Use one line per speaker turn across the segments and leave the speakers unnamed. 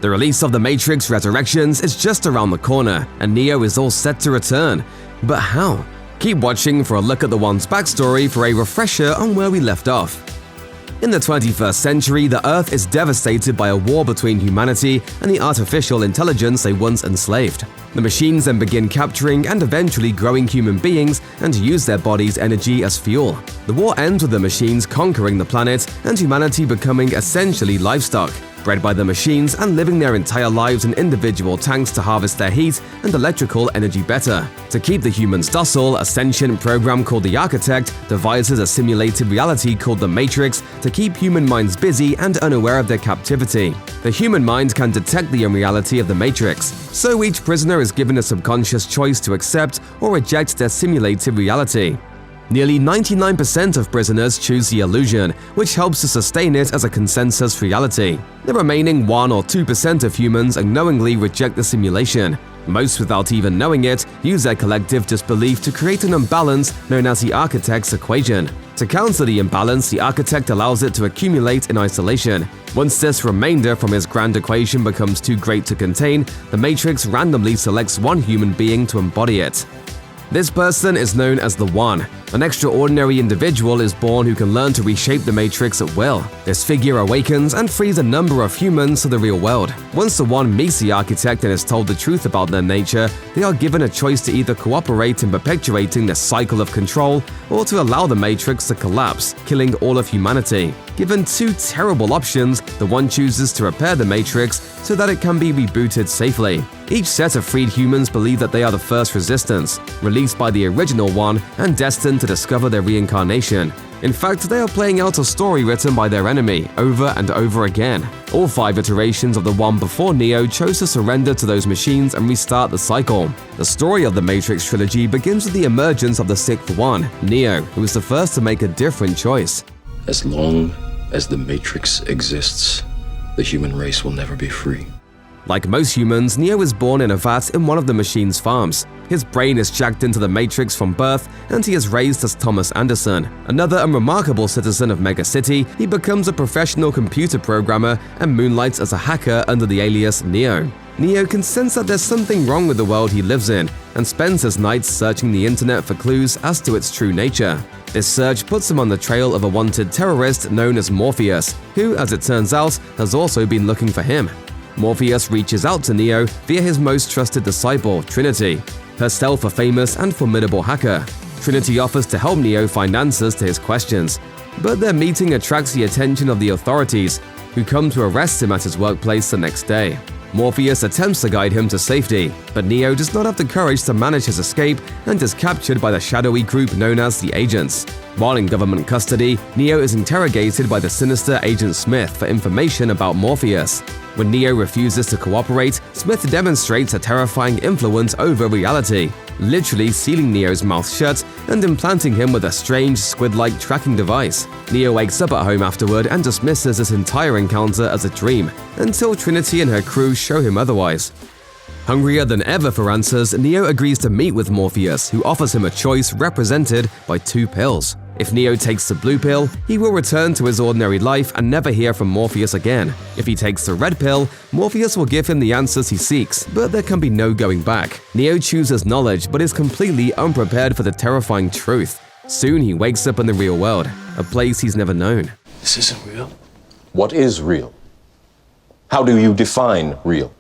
The release of The Matrix Resurrections is just around the corner, and Neo is all set to return. But how? Keep watching for a look at the One's backstory for a refresher on where we left off. In the 21st century, the Earth is devastated by a war between humanity and the artificial intelligence they once enslaved. The machines then begin capturing and eventually growing human beings and use their bodies' energy as fuel. The war ends with the machines conquering the planet and humanity becoming essentially livestock, bred by the machines and living their entire lives in individual tanks to harvest their heat and electrical energy better. To keep the humans docile, a sentient program called the Architect devises a simulated reality called the Matrix to keep human minds busy and unaware of their captivity. The human mind can detect the unreality of the Matrix, so each prisoner is given a subconscious choice to accept or reject their simulated reality. Nearly 99% of prisoners choose the illusion, which helps to sustain it as a consensus reality. The remaining 1 or 2% of humans unknowingly reject the simulation. Most, without even knowing it, use their collective disbelief to create an imbalance known as the Architect's equation. To counter the imbalance, the Architect allows it to accumulate in isolation. Once this remainder from his grand equation becomes too great to contain, the Matrix randomly selects one human being to embody it. This person is known as the One. An extraordinary individual is born who can learn to reshape the Matrix at will. This figure awakens and frees a number of humans to the real world. Once the One meets the Architect and is told the truth about their nature, they are given a choice to either cooperate in perpetuating this cycle of control or to allow the Matrix to collapse, killing all of humanity. Given two terrible options, the One chooses to repair the Matrix so that it can be rebooted safely. Each set of freed humans believe that they are the first resistance, released by the original One and destined to discover their reincarnation. In fact, they are playing out a story written by their enemy over and over again. All 5 iterations of the One before Neo chose to surrender to those machines and restart the cycle. The story of the Matrix trilogy begins with the emergence of the 6th One, Neo, who was the first to make a different choice.
As long as the Matrix exists, the human race will never be free.
Like most humans, Neo is born in a vat in one of the machine's farms. His brain is jacked into the Matrix from birth, and he is raised as Thomas Anderson. Another unremarkable citizen of Mega City, he becomes a professional computer programmer and moonlights as a hacker under the alias Neo. Neo can sense that there's something wrong with the world he lives in, and spends his nights searching the internet for clues as to its true nature. This search puts him on the trail of a wanted terrorist known as Morpheus, who, as it turns out, has also been looking for him. Morpheus reaches out to Neo via his most trusted disciple, Trinity, herself a famous and formidable hacker. Trinity offers to help Neo find answers to his questions, but their meeting attracts the attention of the authorities, who come to arrest him at his workplace the next day. Morpheus attempts to guide him to safety, but Neo does not have the courage to manage his escape and is captured by the shadowy group known as the Agents. While in government custody, Neo is interrogated by the sinister Agent Smith for information about Morpheus. When Neo refuses to cooperate, Smith demonstrates a terrifying influence over reality, literally sealing Neo's mouth shut and implanting him with a strange squid-like tracking device. Neo wakes up at home afterward and dismisses this entire encounter as a dream, until Trinity and her crew show him otherwise. Hungrier than ever for answers, Neo agrees to meet with Morpheus, who offers him a choice represented by 2 pills. If Neo takes the blue pill, he will return to his ordinary life and never hear from Morpheus again. If he takes the red pill, Morpheus will give him the answers he seeks, but there can be no going back. Neo chooses knowledge but is completely unprepared for the terrifying truth. Soon he wakes up in the real world, a place he's never known.
This isn't real.
What is real? How do you define real?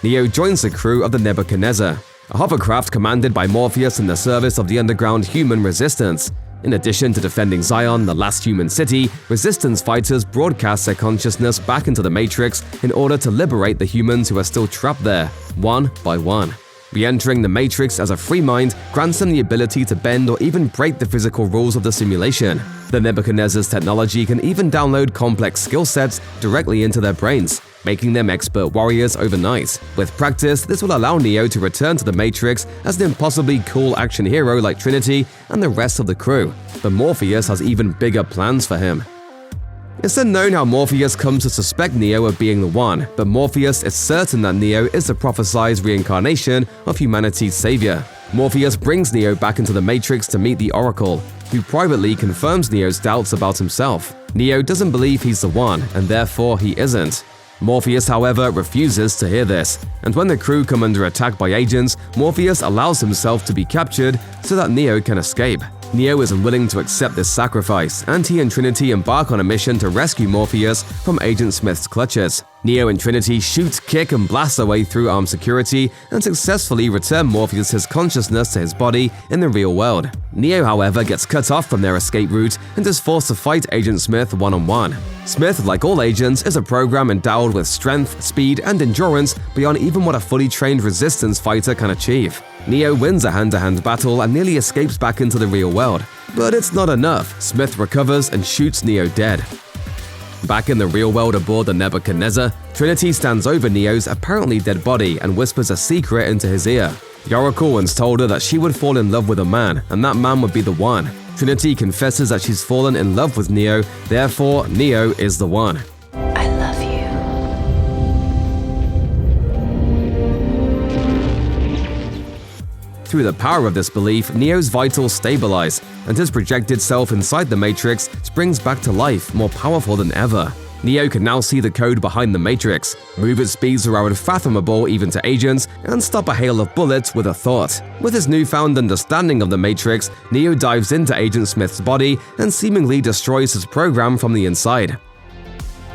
Neo joins the crew of the Nebuchadnezzar, a hovercraft commanded by Morpheus in the service of the underground human resistance. In addition to defending Zion, the last human city, resistance fighters broadcast their consciousness back into the Matrix in order to liberate the humans who are still trapped there, one by one. Re-entering the Matrix as a free mind grants them the ability to bend or even break the physical rules of the simulation. The Nebuchadnezzar's technology can even download complex skill sets directly into their brains, making them expert warriors overnight. With practice, this will allow Neo to return to the Matrix as an impossibly cool action hero like Trinity and the rest of the crew, but Morpheus has even bigger plans for him. It's unknown how Morpheus comes to suspect Neo of being the One, but Morpheus is certain that Neo is the prophesied reincarnation of humanity's savior. Morpheus brings Neo back into the Matrix to meet the Oracle, who privately confirms Neo's doubts about himself. Neo doesn't believe he's the One, and therefore he isn't. Morpheus, however, refuses to hear this, and when the crew come under attack by agents, Morpheus allows himself to be captured so that Neo can escape. Neo is unwilling to accept this sacrifice, and he and Trinity embark on a mission to rescue Morpheus from Agent Smith's clutches. Neo and Trinity shoot, kick, and blast their way through armed security and successfully return Morpheus' consciousness to his body in the real world. Neo, however, gets cut off from their escape route and is forced to fight Agent Smith one-on-one. Smith, like all agents, is a program endowed with strength, speed, and endurance beyond even what a fully trained resistance fighter can achieve. Neo wins a hand-to-hand battle and nearly escapes back into the real world. But it's not enough. Smith recovers and shoots Neo dead. Back in the real world aboard the Nebuchadnezzar, Trinity stands over Neo's apparently dead body and whispers a secret into his ear. The Oracle once told her that she would fall in love with a man, and that man would be the one. Trinity confesses that she's fallen in love with Neo, therefore Neo is the one.
I love you.
Through the power of this belief, Neo's vitals stabilize, and his projected self inside the Matrix springs back to life, more powerful than ever. Neo can now see the code behind the Matrix, move at speeds that are unfathomable even to agents, and stop a hail of bullets with a thought. With his newfound understanding of the Matrix, Neo dives into Agent Smith's body and seemingly destroys his program from the inside.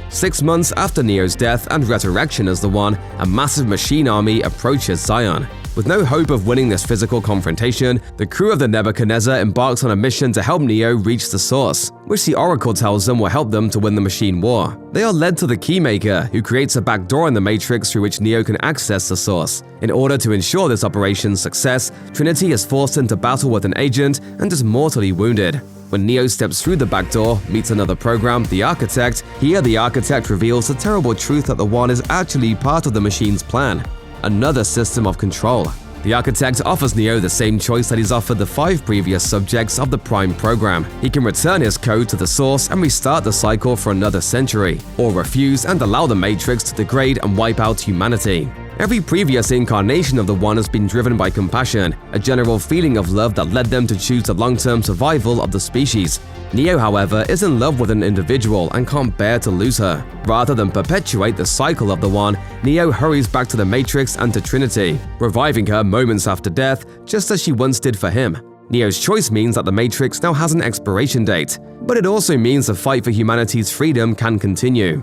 6 months after Neo's death and resurrection as the One, a massive machine army approaches Zion. With no hope of winning this physical confrontation, the crew of the Nebuchadnezzar embarks on a mission to help Neo reach the source, which the Oracle tells them will help them to win the machine war. They are led to the Keymaker, who creates a backdoor in the Matrix through which Neo can access the source. In order to ensure this operation's success, Trinity is forced into battle with an agent and is mortally wounded. When Neo steps through the backdoor, meets another program, the Architect, here the Architect reveals the terrible truth that the One is actually part of the machine's plan. Another system of control. The Architect offers Neo the same choice that he's offered the 5 previous subjects of the Prime program. He can return his code to the source and restart the cycle for another century, or refuse and allow the Matrix to degrade and wipe out humanity. Every previous incarnation of the One has been driven by compassion, a general feeling of love that led them to choose the long-term survival of the species. Neo, however, is in love with an individual and can't bear to lose her. Rather than perpetuate the cycle of the One, Neo hurries back to the Matrix and to Trinity, reviving her moments after death, just as she once did for him. Neo's choice means that the Matrix now has an expiration date, but it also means the fight for humanity's freedom can continue.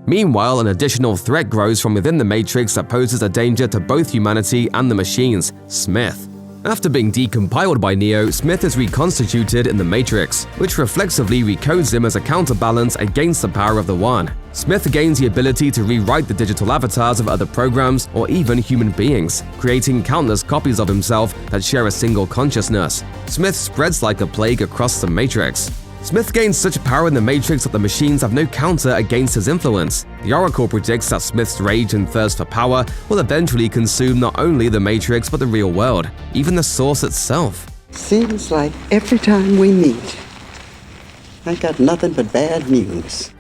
Meanwhile, an additional threat grows from within the Matrix that poses a danger to both humanity and the machines: Smith. After being decompiled by Neo, Smith is reconstituted in the Matrix, which reflexively recodes him as a counterbalance against the power of the One. Smith gains the ability to rewrite the digital avatars of other programs or even human beings, creating countless copies of himself that share a single consciousness. Smith spreads like a plague across the Matrix. Smith gains such power in the Matrix that the machines have no counter against his influence. The Oracle predicts that Smith's rage and thirst for power will eventually consume not only the Matrix but the real world, even the Source itself.
Seems like every time we meet, I got nothing but bad news.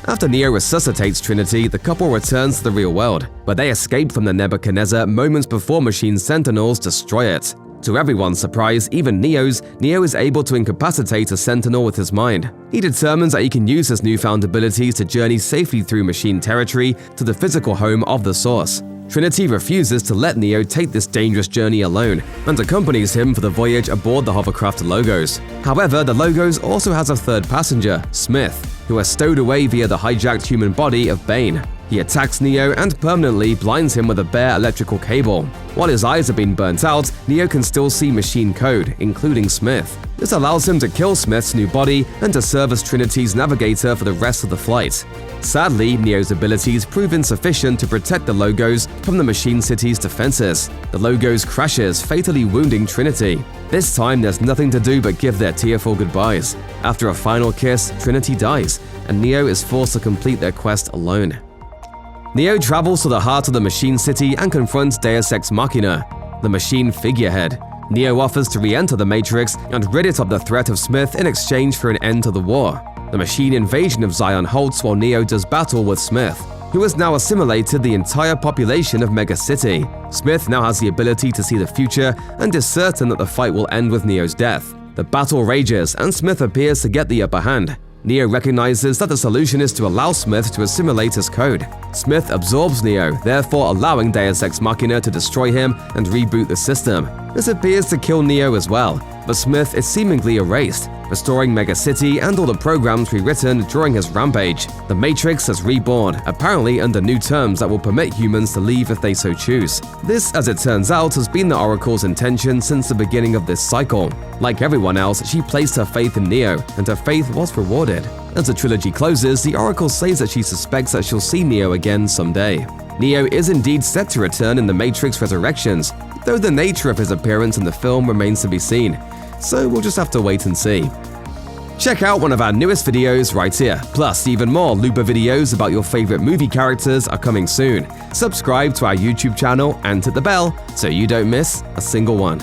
After Neo resuscitates Trinity, the couple returns to the real world, where they escape from the Nebuchadnezzar moments before machine sentinels destroy it. To everyone's surprise, even Neo's, Neo is able to incapacitate a Sentinel with his mind. He determines that he can use his newfound abilities to journey safely through machine territory to the physical home of the Source. Trinity refuses to let Neo take this dangerous journey alone and accompanies him for the voyage aboard the hovercraft Logos. However, the Logos also has a third passenger, Smith, who is stowed away via the hijacked human body of Bane. He attacks Neo and permanently blinds him with a bare electrical cable. While his eyes have been burnt out, Neo can still see machine code, including Smith. This allows him to kill Smith's new body and to serve as Trinity's navigator for the rest of the flight. Sadly, Neo's abilities prove insufficient to protect the Logos from the Machine City's defenses. The Logos crashes, fatally wounding Trinity. This time, there's nothing to do but give their tearful goodbyes. After a final kiss, Trinity dies, and Neo is forced to complete their quest alone. Neo travels to the heart of the Machine City and confronts Deus Ex Machina, the machine figurehead. Neo offers to re-enter the Matrix and rid it of the threat of Smith in exchange for an end to the war. The machine invasion of Zion halts while Neo does battle with Smith, who has now assimilated the entire population of Mega City. Smith now has the ability to see the future and is certain that the fight will end with Neo's death. The battle rages and Smith appears to get the upper hand. Neo recognizes that the solution is to allow Smith to assimilate his code. Smith absorbs Neo, therefore allowing Deus Ex Machina to destroy him and reboot the system. This appears to kill Neo as well, but Smith is seemingly erased, restoring Mega City and all the programs rewritten during his rampage. The Matrix has reborn, apparently under new terms that will permit humans to leave if they so choose. This, as it turns out, has been the Oracle's intention since the beginning of this cycle. Like everyone else, she placed her faith in Neo, and her faith was rewarded. As the trilogy closes, the Oracle says that she suspects that she'll see Neo again someday. Neo is indeed set to return in The Matrix Resurrections, though the nature of his appearance in the film remains to be seen. So we'll just have to wait and see. Check out one of our newest videos right here. Plus, even more Looper videos about your favorite movie characters are coming soon. Subscribe to our YouTube channel and hit the bell so you don't miss a single one.